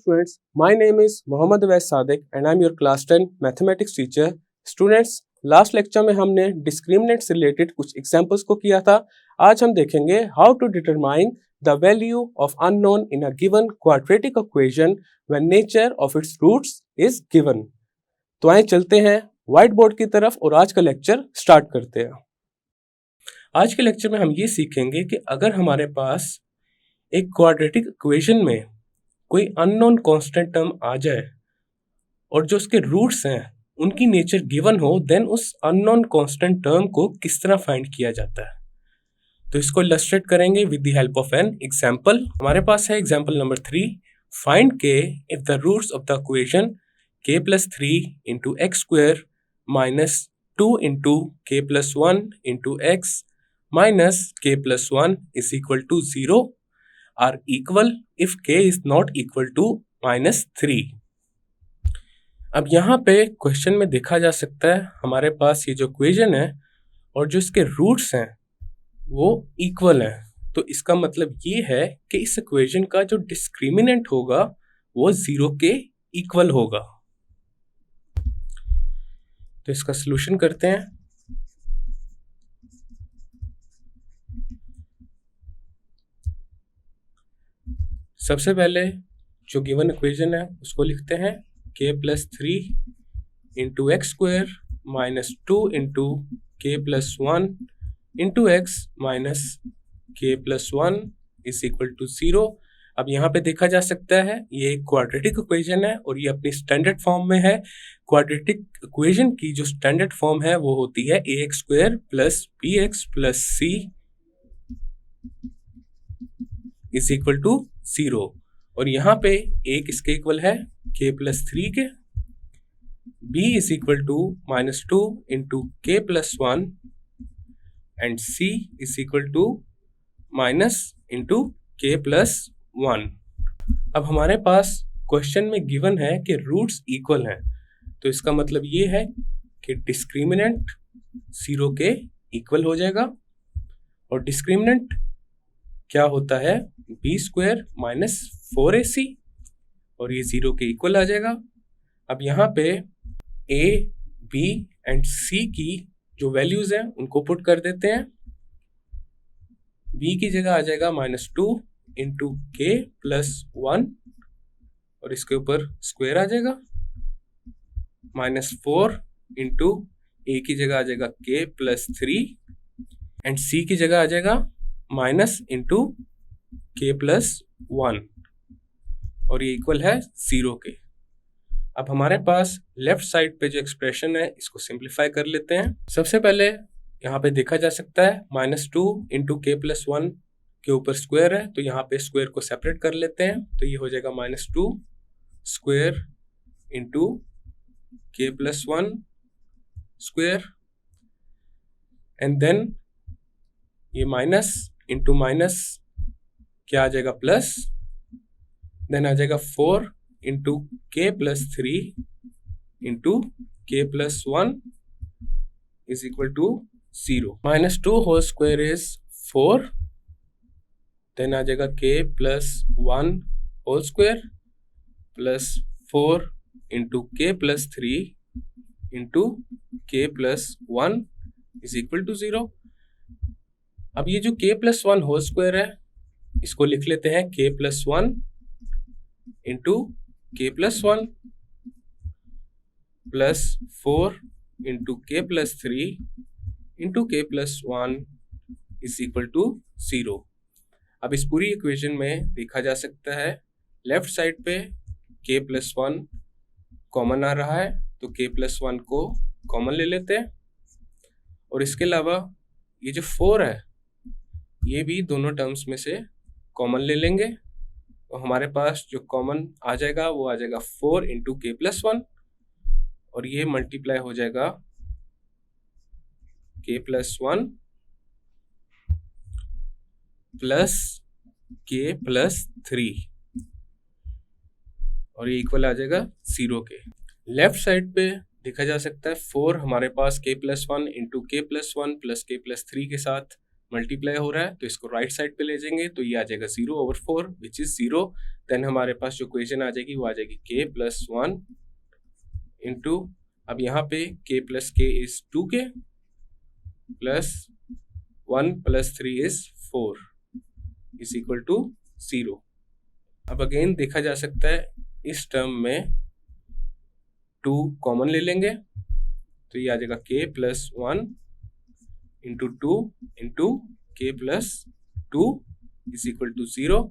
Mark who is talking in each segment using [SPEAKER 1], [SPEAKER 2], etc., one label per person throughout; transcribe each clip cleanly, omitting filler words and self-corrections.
[SPEAKER 1] students, my name is Mohammad Awais Sadiq and I am your class 10 mathematics teacher. Students, last lecture में हमने discriminant से related कुछ examples को किया था. आज हम देखेंगे how to determine the value of unknown in a given quadratic equation when nature of its roots is given. तो आइए चलते हैं व्हाइट बोर्ड की तरफ और आज का लेक्चर स्टार्ट करते हैं. आज के लेक्चर में हम ये सीखेंगे कि अगर हमारे पास एक क्वाड्रेटिक इक्वेशन में कोई अननोन कांस्टेंट टर्म आ जाए और जो उसके रूट्स हैं उनकी नेचर गिवन हो, देन उस अननोन कांस्टेंट टर्म को किस तरह फाइंड किया जाता है. तो इसको इलस्ट्रेट करेंगे with the help of an example. हमारे पास है example number 3. Find k if the roots of the equation k plus 3 into x square minus 2 into k plus 1 into x minus k plus 1 is equal to 0 are equal if k is not equal to -3. अब यहाँ पे question में देखा जा सकता है हमारे पास ये जो इक्वेशन है और जो इसके रूट्स हैं वो इक्वल हैं. तो इसका मतलब ये है कि इस इक्वेशन का जो डिस्क्रिमिनेंट होगा वो 0 के इक्वल होगा. तो इसका सलूशन करते हैं. सबसे पहले जो गिवन इक्वेशन है उसको लिखते हैं k plus 3 into x square minus 2 into k plus 1 into x minus k plus 1 is equal to 0. अब यहाँ पे देखा जा सकता है ये एक क्वाड्रेटिक इक्वेशन है और ये अपनी स्टैंडर्ड फॉर्म में है. क्वाड्रेटिक इक्वेशन की जो स्टैंडर्ड फॉर्म है वो होती है ax square plus bx plus c is equal to 0. और यहाँ पे a किसके इक्वल है k plus 3 के, b is equal to -2 into k plus 1 and c is equal to minus into k plus 1. अब हमारे पास क्वेश्चन में गिवन है कि रूट्स इक्वल हैं, तो इसका मतलब ये है कि डिस्क्रिमिनेंट 0 के इक्वल हो जाएगा. और डिस्क्रिमिनेंट क्या होता है b स्क्वायर माइनस 4ac और ये 0 के इक्वल आ जाएगा. अब यहाँ पे a, b एंड c की जो वैल्यूज हैं उनको पुट कर देते हैं. b की जगह आ जाएगा -2 इंटू k प्लस 1 और इसके ऊपर स्क्वायर आ जाएगा. -4 इंटू a की जगह आ जाएगा k प्लस 3 एंड c की जगह आ जाएगा माइनस इंटू k प्लस 1 और ये इक्वल है 0 के. अब हमारे पास लेफ्ट साइड पे जो एक्सप्रेशन है इसको सिंप्लीफाई कर लेते हैं. सबसे पहले यहाँ पे देखा जा सकता है -2 इंटू k प्लस 1 के ऊपर स्क्वायर है, तो यहाँ पे स्क्वायर को सेपरेट कर लेते हैं. तो ये हो जाएगा -2 square into k plus 1 square and then ये माइनस इंटू माइनस क्या आ जाएगा प्लस, देन आ जाएगा 4 into k plus 3 into k plus 1 is equal to 0. -2 whole square is 4, then आ जाएगा k plus 1 whole square plus 4 into k plus 3 into k plus 1 is equal to 0. अब ये जो k प्लस 1 होल स्क्वायर है इसको लिख लेते हैं k plus 1 into k plus 1 plus 4 into k plus 3 into k plus 1 is equal to 0. अब इस पूरी इक्वेशन में देखा जा सकता है लेफ्ट साइड पे k प्लस 1 कॉमन आ रहा है, तो k प्लस 1 को कॉमन ले लेते हैं. और इसके अलावा ये जो 4 है ये भी दोनों टर्म्स में से कॉमन ले लेंगे. तो हमारे पास जो कॉमन आ जाएगा वो आ जाएगा 4 इंटू k प्लस 1 और ये मल्टीप्लाई हो जाएगा k plus 1 plus k plus 3 और ये इक्वल आ जाएगा 0 के. लेफ्ट साइड पे देखा जा सकता है 4 हमारे पास k plus 1 into k plus 1 plus k plus 3 के साथ मल्टीप्लाई हो रहा है, तो इसको राइट साइड पे ले जाएंगे तो ये आ जाएगा 0/4 विच इज 0. देन हमारे पास जो इक्वेशन आ जाएगी वो आ जाएगी k प्लस 1 इंटू, अब यहाँ पे k plus k is 2k plus 1 plus 3 is 4 is equal to 0। अब अगेन देखा जा सकता है इस टर्म में 2 कॉमन ले लेंगे तो ये आ जाएगा k plus 1 into 2 into k plus 2 is equal to 0।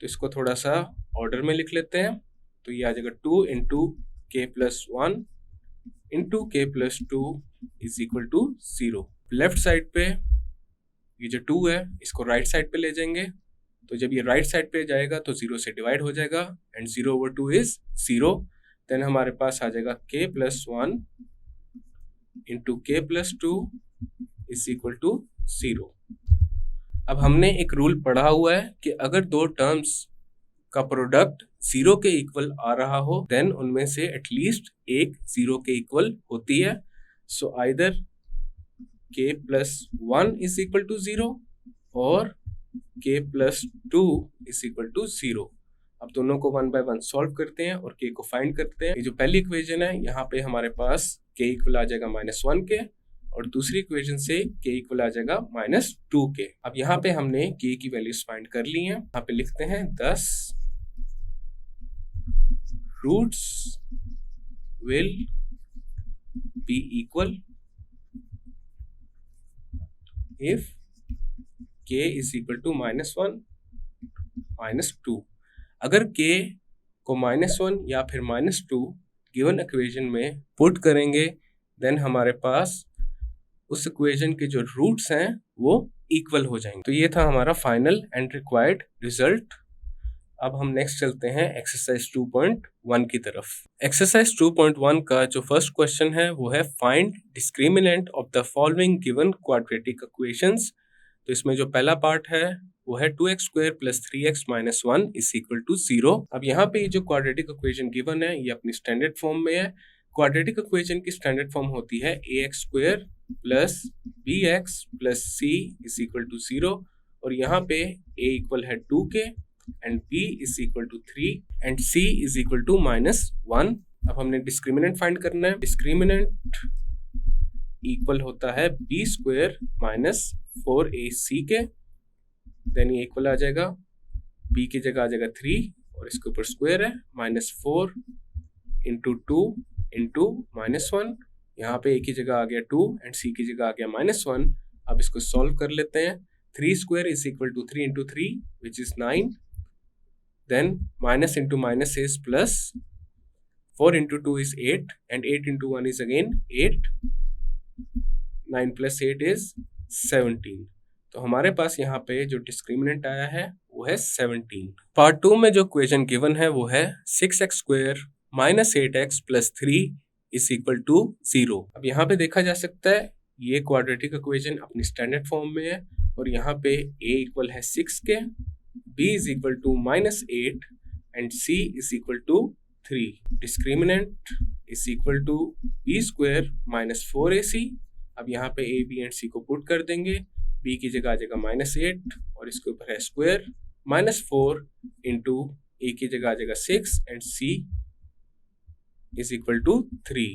[SPEAKER 1] तो इसको थोड़ा सा ऑर्डर में लिख लेते हैं, तो ये आ जाएगा 2 into k plus 1 into k plus 2 is equal to 0। Left side पे ये जो 2 है इसको राइट साइड पे ले जाएंगे, तो जब ये राइट साइड पे जाएगा तो 0 से डिवाइड हो जाएगा एंड 0/2 इज 0। देन हमारे पास आ जाएगा k plus 1 into k plus 2 is equal to 0। अब हमने एक रूल पढ़ा हुआ है कि अगर दो टर्म्स का प्रोडक्ट 0 के इक्वल आ रहा हो देन उनमें से एटलीस्ट एक 0 के इक्वल होती है। So either k plus 1 is equal to 0 और k plus 2 is equal to 0। अब दोनों को 1 बाय 1 सॉल्व करते हैं और k को फाइंड करते हैं। ये जो पहली इक्वेशन है यहाँ पे हमारे पास k इक्वल आ जाएगा -1 के और दूसरी इक्वेशन से k इक्वल आ जाएगा -2 के। अब यहाँ पे हमने k की वैल्यूज फाइंड कर ली हैं। यहाँ पे लिखते हैं 10 roots will be equal if k is equal to -1 -2। अगर k को -1 या फिर -2 गिवन इक्वेशन में पुट करेंगे देन हमारे पास उस इक्वेशन के जो रूट्स हैं वो इक्वल हो जाएंगे। तो ये था हमारा फाइनल एंड रिक्वायर्ड रिजल्ट। अब हम नेक्स्ट चलते हैं एक्सरसाइज 2.1 की तरफ। एक्सरसाइज 2.1 का जो फर्स्ट क्वेश्चन है वो है find discriminant of the following given quadratic equations. तो इसमें जो पहला पार्ट है वो है 2x² + 3x - 1 is equal to 0। अब यहाँ पे जो क्वाड्रेटिक इक्वेशन गिवन है ये अपनी स्टैंडर्ड फॉर्म में है। क्वाड्रेटिक इक्वेशन की स्टैंडर्ड फॉर्म होती है ax² + bx + c is equal to 0 और यहाँ पे a इक्वल है 2k and b is equal to 3 and c is equal to -1। अब हमने डिस्क्रिमिनेंट फाइंड करना है। डिस्क्रिमिनेंट इक्वल होता है b² - 4ac के, देन ये इक्वल आ जाएगा b की जगह आ जाएगा 3 और इसके ऊपर स्क्वायर है -4 इंटू 2 इंटू -1। यहाँ पे a की जगह आ गया 2 एंड c की जगह आ गया -1। अब इसको सॉल्व कर लेते हैं। 3² is equal to 3 into 3 which is 9, then minus into minus is plus, 4 into 2 is 8 and 8 into 1 is again 8, 9 plus 8 is 17। तो हमारे पास यहाँ पे जो डिस्क्रिमिनेंट आया है वो है 17। पार्ट 2 में जो इक्वेशन गिवन है वो है 6x² - 8x + 3 is equal to 0। अब यहाँ पे देखा जा सकता है ये क्वाड्रेटिक इक्वेशन अपनी स्टैंडर्ड फॉर्म में है और यहाँ पे a इक्वल है 6 के, b is equal to -8 and c is equal to 3। Discriminant is equal to b² - 4ac। अब यहाँ पे a, b एंड c को पुट कर देंगे। b की जगह आ जाएगा -8 और इसके ऊपर है स्क्वायर, -4 इंटू a की जगह आ जाएगा 6 and c is equal to 3।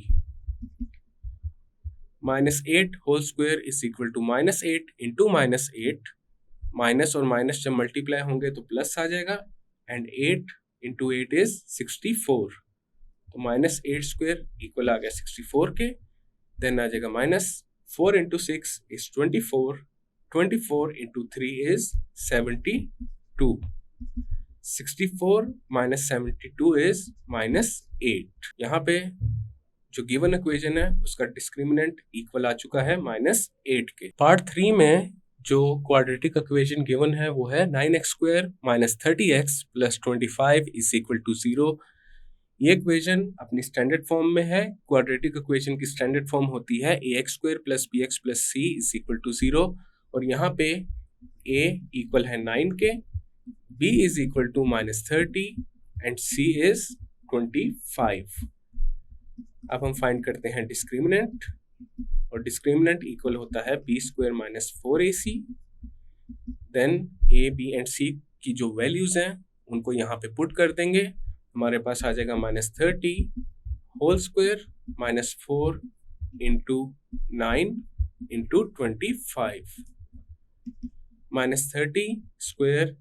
[SPEAKER 1] -8 whole square is equal to -8 into -8, minus और माइनस जब मल्टीप्लाई होंगे तो प्लस आ जाएगा एंड 8 इंटू 8 इज 64। तो -8² इक्वल आ गया 64 के, देन आ जाएगा -4 into 6 is 24, 24 into 3 is 72, 64 - 72 is -8। यहाँ पे जो गिवन इक्वेशन है उसका डिस्क्रिमिनेंट इक्वल आ चुका है -8 के। पार्ट 3 में जो क्वाड्रेटिक इक्वेशन गिवन है वो है 9x² - 30x + 25 is equal to 0। ये इक्वेशन अपनी स्टैंडर्ड फॉर्म में है। क्वाड्रेटिक इक्वेशन की स्टैंडर्ड फॉर्म होती है ax² + bx + c is equal to 0 और यहाँ पे a इक्वल है 9 के, b is equal to -30 and c is 25। अब हम फाइंड करते हैं डिस्क्रिमिनेंट और डिस्क्रिमिनेंट इक्वल होता है b² - 4ac। Then a, b and c की जो वैल्यूज़ हैं उनको यहाँ पे पुट कर देंगे। हमारे पास आ जाएगा -30 whole square -4 into 9 into 25। -30 square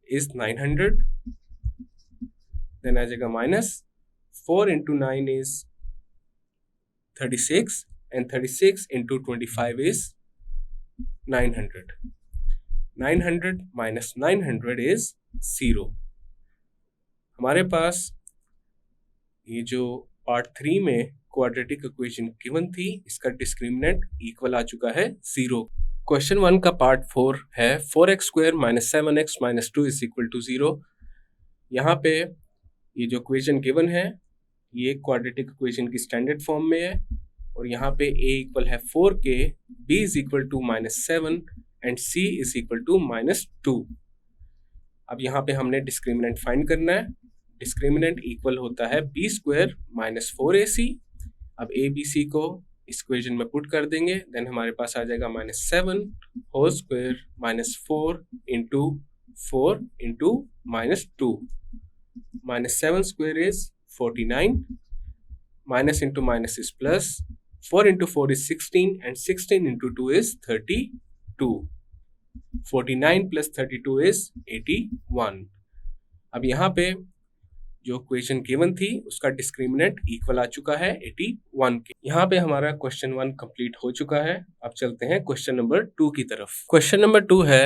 [SPEAKER 1] is 900, then आ जाएगा -4 into 9 is 36 and 36 into 25 is 900. 900 minus 900 is 0. हमारे पास ये जो पार्ट 3 में क्वाड्रेटिक इक्वेशन गिवन थी, इसका डिस्क्रिमिनेंट इक्वल आ चुका है 0। क्वेश्चन 1 का पार्ट 4 है 4x² minus 7x minus 2 is equal to 0। यहाँ पे ये जो इक्वेशन गिवन है ये क्वाड्रेटिक इक्वेशन की स्टैंडर्ड फॉर्म में है और यहाँ पे a इक्वल है 4k, b is equal to -7 and c is equal to -2। अब यहाँ पे हमने डिस्क्रिमिनेंट फाइंड करना है। डिस्क्रिमिनेंट इक्वल होता है b² minus 4ac। अब a b c को इस इक्वेशन में पुट कर देंगे, देन हमारे पास आ जाएगा -7 whole square -4 into 4 into -2। -7 square is 49, minus into minus is plus, 4 into 4 is 16 and 16 into 2 is 32। 49 plus 32 is 81। अब यहाँ पे जो क्वेश्चन गिवन थी उसका डिस्क्रिमिनेंट इक्वल आ चुका है 81 के। यहाँ पे हमारा क्वेश्चन 1 कंप्लीट हो चुका है। अब चलते हैं क्वेश्चन नंबर 2 की तरफ। क्वेश्चन नंबर 2 है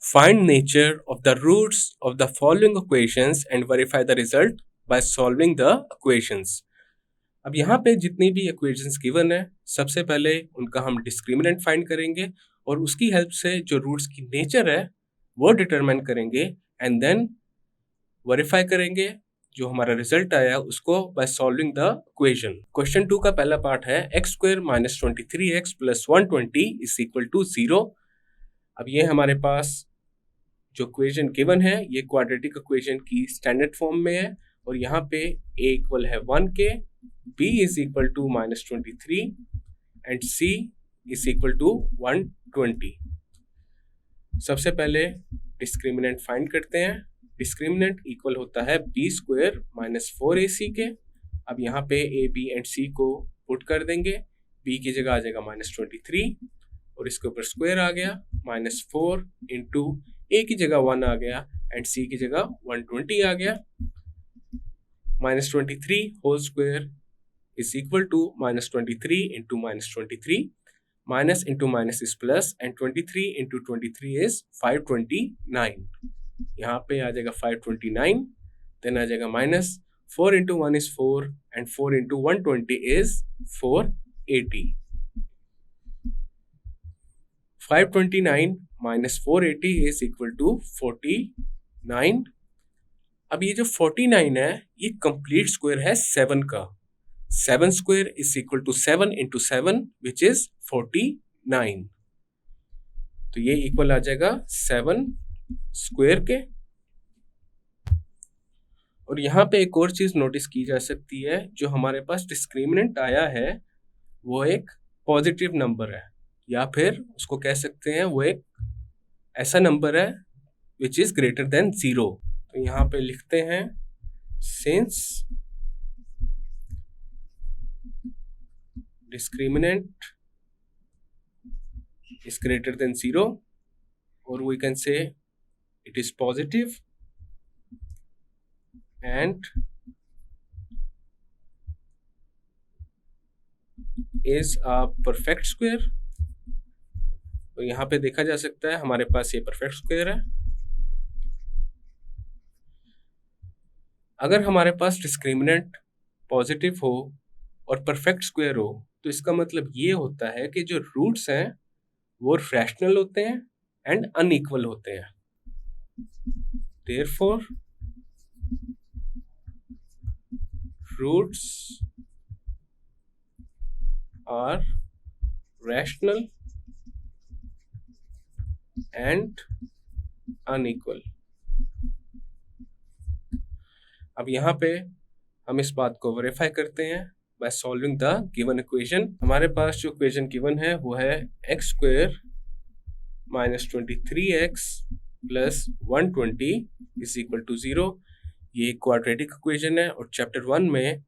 [SPEAKER 1] find nature of the roots of the following equations and verify the result by solving the equations. अब यहाँ पे जितनी भी इक्वेशंस गिवन है सबसे पहले उनका हम डिस्क्रिमिनेंट फाइंड करेंगे और उसकी हेल्प से जो रूट्स की नेचर है वो डिटरमाइन करेंगे एंड देन वेरीफाई करेंगे जो हमारा रिजल्ट आया उसको bye solving the equation. Question 2 का पहला पार्ट है x² minus 23x plus 120 is equal to 0। अब ये हमारे पास जो इक्वेशन गिवन है ये क्वाड्रेटिक इक्वेशन की स्टैंडर्ड फॉर्म में है और यहाँ पे a इक्वल है 1k, b is equal to -23 and c is equal to 120। सबसे पहले डिस्क्रिमिनेंट फाइंड करते हैं। डिस्क्रिमिनेंट इक्वल होता है b² minus 4ac के। अब यहाँ पे a, b एंड c को पुट कर देंगे। b की जगह आ जाएगा -23 और इसके ऊपर स्क्वायर आ गया, -4 इंटू a की जगह 1 आ गया एंड c की जगह 120 आ गया। -23 whole square is equal to -23 into -23, minus into minus is plus and 23 into 23 is 529। यहाँ पे आ जाएगा 529, then आ जाएगा -4 into 1 is 4 and 4 into 120 is 480। 529 minus 480 is equal to 49। अब ये जो 49 है ये कंप्लीट स्क्वायर है 7 का। 7 square is equal to 7 into 7 which is 49। तो ये इक्वल आ जाएगा 7 स्क्वायर के। और यहाँ पे एक और चीज नोटिस की जा सकती है, जो हमारे पास डिस्क्रिमिनेंट आया है वो एक पॉजिटिव नंबर है या फिर उसको कह सकते हैं वो एक ऐसा नंबर है which is greater than 0। तो यहाँ पे लिखते हैं since discriminant is greater than 0 or we can say it is positive and is a perfect square। तो यहाँ पे देखा जा सकता है हमारे पास ये परफेक्ट स्क्वायर है। अगर हमारे पास डिस्क्रिमिनेंट पॉजिटिव हो और परफेक्ट स्क्वायर हो तो इसका मतलब ये होता है कि जो रूट्स हैं वो रैशनल होते हैं एंड अनइक्वल होते हैं। Therefore, roots are rational and unequal। अब यहाँ पे हम इस बात को वेरीफाई करते हैं by solving the given equation। हमारे पास जो इक्वेशन गिवन है वो है x² minus 23x plus 120 is equal to 0। ये क्वाड्रेटिक इक्वेशन है और चैप्टर 1 में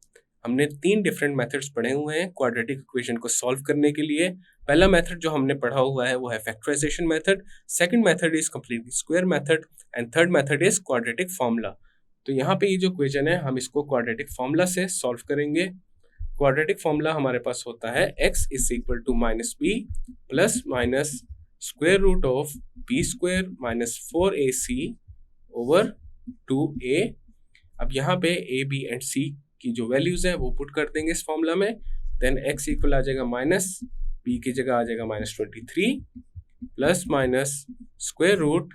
[SPEAKER 1] हमने 3 डिफरेंट मेथड्स पढ़े हुए हैं क्वाड्रेटिक इक्वेशन को सॉल्व करने के लिए। पहला मेथड जो हमने पढ़ा हुआ है वो है factorisation method, second method is completely square method and third method is quadratic formula. तो यहाँ पे ये जो इक्वेशन है हम इसको क्वाड्रेटिक फॉर्मूला से सॉल्व करेंगे। क्वाड्रेटिक फॉर्मूला हमारे पास होता है x is equal to minus b plus minus square root of b square minus 4ac over 2a। अब यहाँ पे a, b एंड c की जो वैल्यूज है वो पुट कर देंगे इस फॉर्मूला में। देन x इक्वल आ जाएगा माइनस b की जगह आ जाएगा -23 प्लस माइनस स्क्वायर रूट,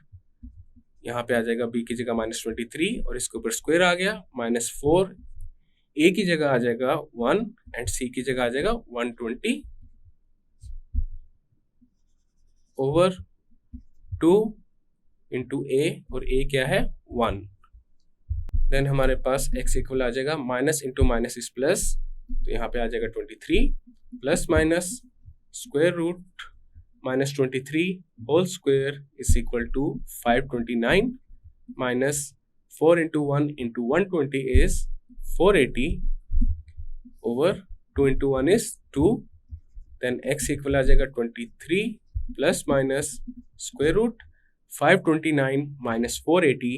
[SPEAKER 1] यहाँ पे आ जाएगा b की जगह -23 और इसके ऊपर स्क्वायर आ गया -4, a की जगह आ जाएगा 1 एंड c की जगह आ जाएगा 120 ओवर 2 इंटू a और a क्या है 1। देन हमारे पास x इक्वल आ जाएगा minus into minus is plus, तो यहाँ पे आ जाएगा 23 plus minus square root -23 whole square is equal to 529 minus 4 into 1 into 120 is 480 over 2 into 1 is 2। Then x equal आ जाएगा 23 plus minus square root 529 minus 480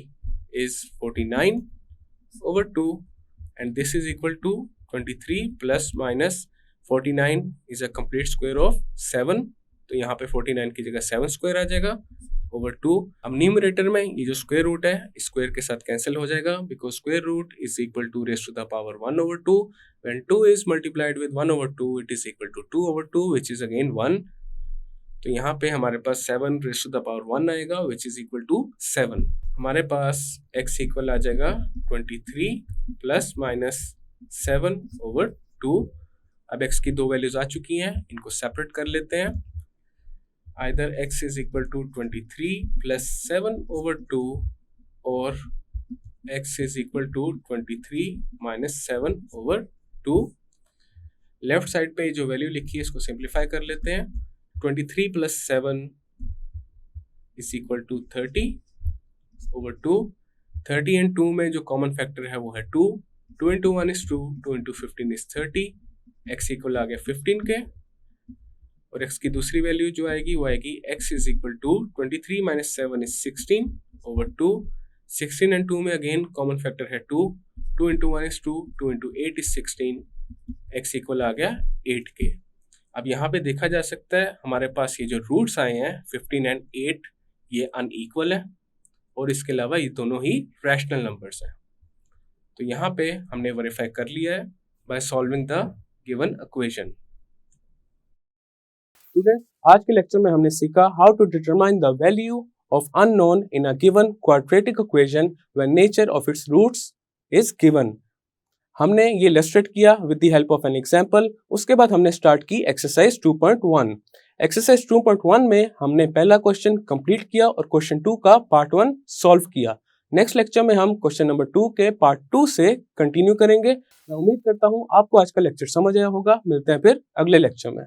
[SPEAKER 1] is 49 over 2 and this is equal to 23 plus minus 49 is a complete square of 7। तो यहाँ पे 49 की जगह 7 square आ जाएगा over 2। अब numerator में ये जो स्क्वायर रूट है स्क्वायर के साथ कैंसिल हो जाएगा because square root is equal to raise to the power 1 over 2। when 2 is multiplied with 1 over 2 it is equal to 2 over 2 which is again 1। तो यहाँ पे हमारे पास 7 रेज़ टू द पावर 1 आएगा विच इज इक्वल टू 7। हमारे पास x equal आ जाएगा 23 plus minus 7 over 2। अब x की दो वैल्यूज आ चुकी हैं, इनको सेपरेट कर लेते हैं। Either x is equal to 23 plus 7 over 2 और x is equal to 23 minus 7 over 2। Left side पे जो वैल्यू लिखी है इसको सिंप्लीफाई कर लेते हैं। 23 plus 7 is equal to 30 over 2। 30 and 2 में जो कॉमन फैक्टर है वो है 2। 2 into 1 is 2, 2 into 15 is 30। x equal आ गया 15 के और x की दूसरी वैल्यू जो आएगी वो आएगी x is equal to 23 minus 7 is 16 over 2। 16 and 2 में अगेन कॉमन फैक्टर है 2। 2 into 1 is 2, 2 into 8 is 16। x equal आ गया 8 के। अब यहाँ पे देखा जा सकता है हमारे पास ये जो रूट्स आए हैं 15 एंड 8 ये अनइक्वल है और इसके अलावा ये दोनों ही रैशनल नंबर्स हैं। तो यहाँ पे हमने वेरीफाई कर लिया है by solving the given equation. Student, आज के लेक्चर में हमने सीखा how to determine the value of unknown in a given quadratic equation when nature of its roots is given. हमने ये इलस्ट्रेट किया with the help of an example. उसके बाद हमने स्टार्ट की एक्सरसाइज 2.1। एक्सरसाइज 2.1 में हमने पहला क्वेश्चन कंप्लीट किया और क्वेश्चन 2 का पार्ट 1 सॉल्व किया। नेक्स्ट लेक्चर में हम क्वेश्चन नंबर 2 के पार्ट 2 से कंटिन्यू करेंगे। मैं उम्मीद करता हूँ आपको आज का लेक्चर समझ आया होगा। मिलते हैं फिर अगले लेक्चर में।